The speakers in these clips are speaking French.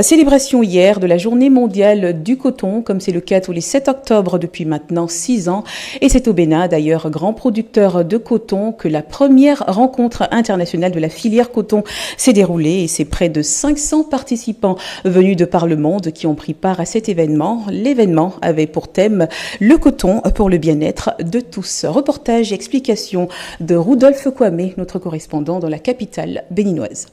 Célébration hier de la journée mondiale du coton, comme c'est le cas tous les 7 octobre depuis maintenant 6 ans. Et c'est au Bénin, d'ailleurs grand producteur de coton, que la première rencontre internationale de la filière coton s'est déroulée. Et c'est près de 500 participants venus de par le monde qui ont pris part à cet événement. L'événement avait pour thème le coton pour le bien-être de tous. Reportage et explication de Rudolph Kwame, notre correspondant dans la capitale béninoise.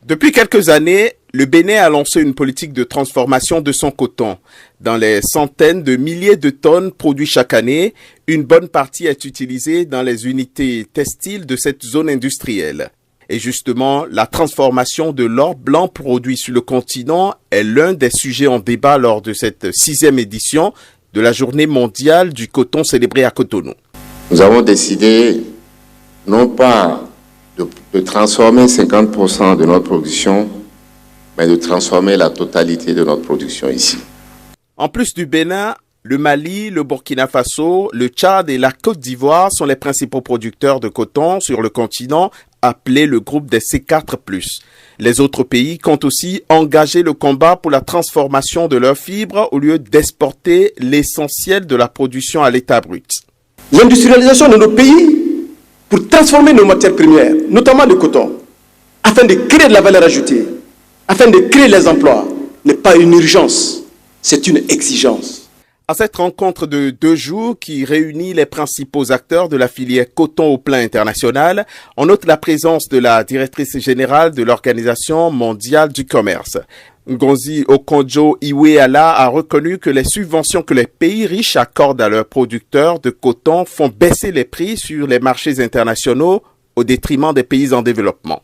Depuis quelques années, le Bénin a lancé une politique de transformation de son coton. Dans les centaines de milliers de tonnes produites chaque année, une bonne partie est utilisée dans les unités textiles de cette zone industrielle. Et justement, la transformation de l'or blanc produit sur le continent est l'un des sujets en débat lors de cette 6e édition de la Journée mondiale du coton célébrée à Cotonou. Nous avons décidé non pas de transformer 50% de notre production, mais de transformer la totalité de notre production ici. En plus du Bénin, le Mali, le Burkina Faso, le Tchad et la Côte d'Ivoire sont les principaux producteurs de coton sur le continent, appelé le groupe des C4+. Les autres pays comptent aussi engager le combat pour la transformation de leurs fibres au lieu d'exporter l'essentiel de la production à l'état brut. L'industrialisation de nos pays pour transformer nos matières premières, notamment le coton, afin de créer de la valeur ajoutée, afin de créer les emplois, n'est pas une urgence, c'est une exigence. À cette rencontre de 2 jours qui réunit les principaux acteurs de la filière coton au plan international, on note la présence de la directrice générale de l'Organisation mondiale du commerce. Ngozi Okonjo-Iweala a reconnu que les subventions que les pays riches accordent à leurs producteurs de coton font baisser les prix sur les marchés internationaux au détriment des pays en développement.